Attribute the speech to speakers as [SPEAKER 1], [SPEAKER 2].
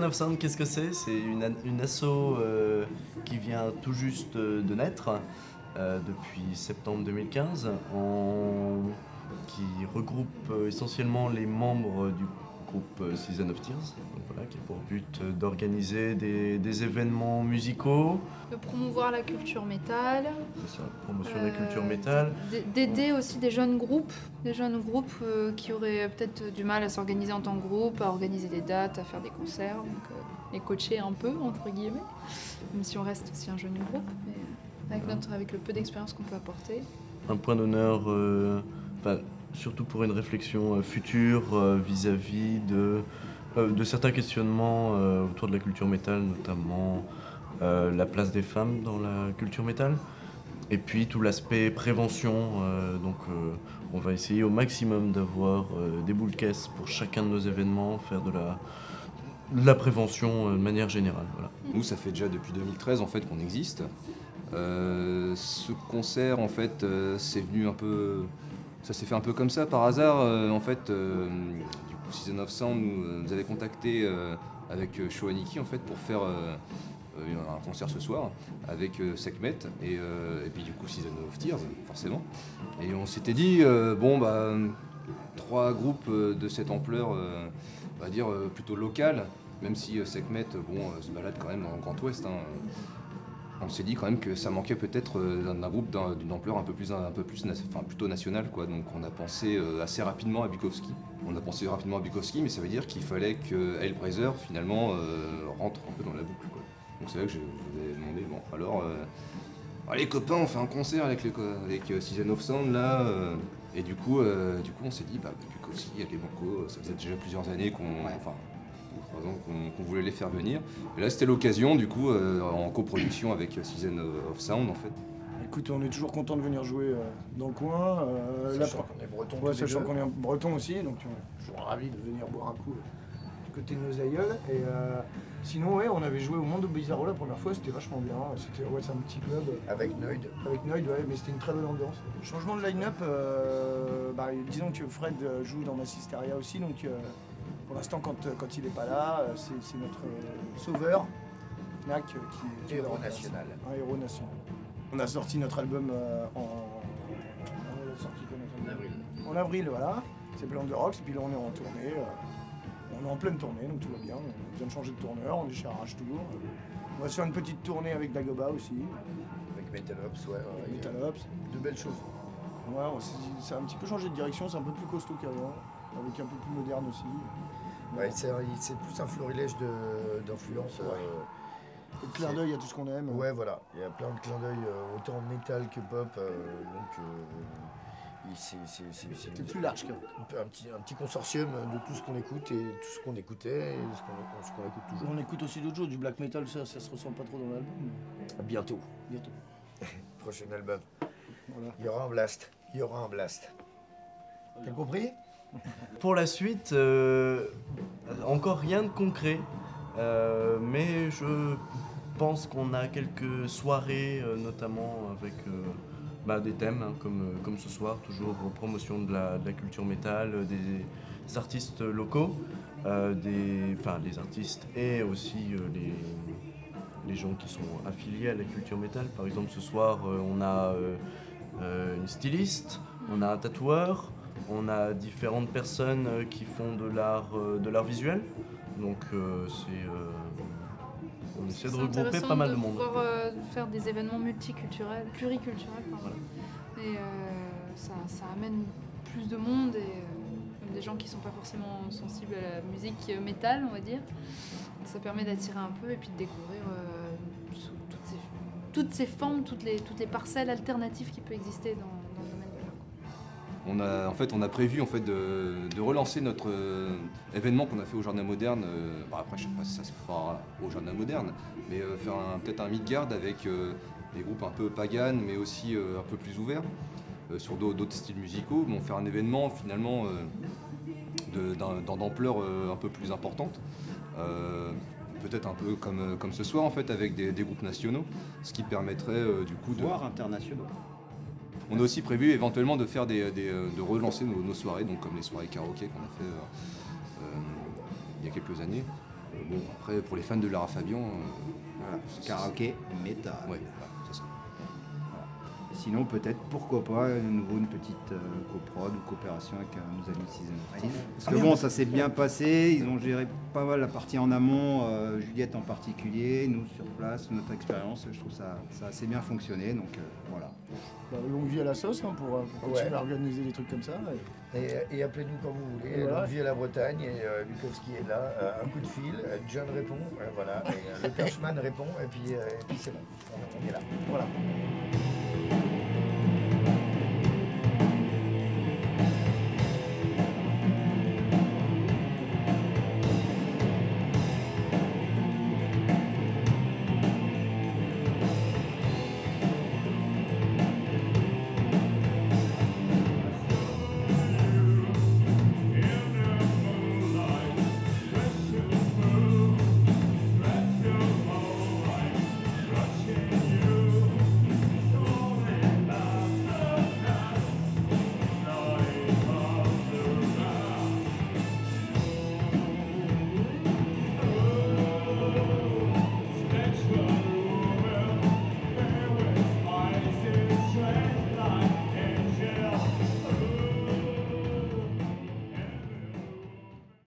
[SPEAKER 1] Season of Sound, qu'est-ce que c'est? C'est une asso qui vient tout juste de naître depuis septembre 2015, qui regroupe essentiellement les membres du groupe Season of Tears, donc voilà, qui a pour but d'organiser des événements musicaux.
[SPEAKER 2] De promouvoir la culture métal.
[SPEAKER 1] C'est ça, promotion de la culture métal.
[SPEAKER 2] D'aider aussi des jeunes groupes qui auraient peut-être du mal à s'organiser en tant que groupe, à organiser des dates, à faire des concerts, donc les coacher un peu, entre guillemets, même si on reste aussi un jeune groupe, mais avec le peu d'expérience qu'on peut apporter.
[SPEAKER 1] Un point d'honneur, surtout pour une réflexion future vis-à-vis de certains questionnements autour de la culture métal, notamment la place des femmes dans la culture métal, et puis tout l'aspect prévention. On va essayer au maximum d'avoir des boules caisses pour chacun de nos événements, faire de la prévention de manière générale. Voilà.
[SPEAKER 3] Nous, ça fait déjà depuis 2013 en fait qu'on existe. Ce concert, en fait, ça s'est fait un peu comme ça par hasard. Du coup, Season of Sound nous avait contacté avec Shoaniki en fait pour faire un concert ce soir avec Sekhmet et puis du coup Season of Tears forcément. Et on s'était dit trois groupes de cette ampleur, on va dire plutôt locale, même si Sekhmet se balade quand même dans le Grand Ouest. On s'est dit quand même que ça manquait peut-être d'un groupe d'une ampleur plutôt nationale, quoi. Donc on a pensé assez rapidement à Bukowski. Mais ça veut dire qu'il fallait que Hellblazer finalement rentre un peu dans la boucle, quoi. Donc c'est là que je vous ai demandé, allez copains, on fait un concert avec Season of Sound là. Et du coup on s'est dit Bukowski, il y a les bancos, ça faisait déjà plusieurs années qu'on voulait les faire venir. Et là c'était l'occasion du coup en coproduction avec Season of Sound en fait.
[SPEAKER 4] Écoute, on est toujours content de venir jouer dans le coin.
[SPEAKER 5] Sachant qu'on est breton.
[SPEAKER 4] Sachant qu'on est breton aussi, donc je suis ravi de venir boire un coup du côté de nos aïeuls. Et sinon on avait joué au Monde Bizarro la première fois, c'était vachement bien. C'est un petit club.
[SPEAKER 5] Avec Noid.
[SPEAKER 4] Mais c'était une très bonne ambiance. Changement de line-up, disons que Fred joue dans Massisteria aussi, donc pour l'instant, quand il n'est pas là, c'est notre sauveur, Knack, qui est
[SPEAKER 5] héros national.
[SPEAKER 4] Un héros national. On a sorti notre album en avril, voilà. C'est Blanc de Rocks, et puis là on est en tournée. On est en pleine tournée, donc tout va bien. On vient de changer de tourneur, on est chez Arrache Tour. On va se faire une petite tournée avec Dagoba aussi.
[SPEAKER 5] Avec Metalops,
[SPEAKER 4] Metalops.
[SPEAKER 5] De belles choses.
[SPEAKER 4] Ouais, ça a un petit peu changé de direction, c'est un peu plus costaud qu'avant, avec un peu plus moderne aussi.
[SPEAKER 5] Ouais, c'est plus un florilège d'influences.
[SPEAKER 4] Et de clin d'œil à tout ce qu'on aime.
[SPEAKER 5] Ouais, voilà. Il y a plein de clins d'œil, autant métal que pop.
[SPEAKER 4] C'est plus large
[SPEAKER 5] un petit consortium de tout ce qu'on écoute et tout ce qu'on écoutait et ce qu'on écoute toujours.
[SPEAKER 4] On écoute aussi d'autres choses, du black metal, ça se ressent pas trop dans l'album.
[SPEAKER 5] Bientôt. Prochain album. Voilà. Il y aura un blast. T'as compris?
[SPEAKER 1] Pour la suite, encore rien de concret, mais je pense qu'on a quelques soirées, notamment avec des thèmes, comme ce soir, toujours promotion de la culture métal, des artistes locaux, les artistes et aussi les gens qui sont affiliés à la culture métal. Par exemple, ce soir, on a une styliste, on a un tatoueur, on a différentes personnes qui font de l'art visuel. Donc on essaie de regrouper pas mal de monde.
[SPEAKER 2] C'est pouvoir faire des événements multiculturels, pluriculturels. Voilà. Et ça amène plus de monde et même des gens qui ne sont pas forcément sensibles à la musique métal, on va dire. Ça permet d'attirer un peu et puis de découvrir toutes ces formes, toutes les parcelles alternatives qui peuvent exister dans le domaine de l'art.
[SPEAKER 3] On a prévu de relancer notre événement qu'on a fait au Jardin Moderne. Après, je ne sais pas si ça se fera au Jardin Moderne, mais faire peut-être un Midgard avec des groupes un peu pagan, mais aussi un peu plus ouverts sur d'autres styles musicaux. Bon, faire un événement finalement d'ampleur un peu plus importante. Peut-être un peu comme ce soir en fait, avec des groupes nationaux, ce qui permettrait du coup
[SPEAKER 6] voire internationaux.
[SPEAKER 3] On a aussi prévu éventuellement de faire de relancer nos soirées, donc comme les soirées karaoké qu'on a fait il y a quelques années, bon, après, pour les fans de Lara Fabian,
[SPEAKER 6] Voilà, karaoké, métal.
[SPEAKER 3] ouais, c'est ça.
[SPEAKER 6] Sinon, peut-être, pourquoi pas, à nouveau une petite coprod ou coopération avec nos amis de Season of Steel. Parce que bon, ça s'est bien passé, ils ont géré pas mal la partie en amont, Juliette en particulier, nous sur place, notre expérience, je trouve ça a assez bien fonctionné, donc voilà.
[SPEAKER 4] Bah, longue vie à la sauce hein, pour continuer
[SPEAKER 5] Ouais.
[SPEAKER 4] à organiser des trucs comme ça.
[SPEAKER 5] Et appelez-nous quand vous voulez.
[SPEAKER 4] Et voilà.
[SPEAKER 5] Longue vie à la Bretagne et Bukowski est là. Un coup de fil, John répond, voilà. Et, le Perchman répond et puis c'est bon. On est là.
[SPEAKER 4] Voilà.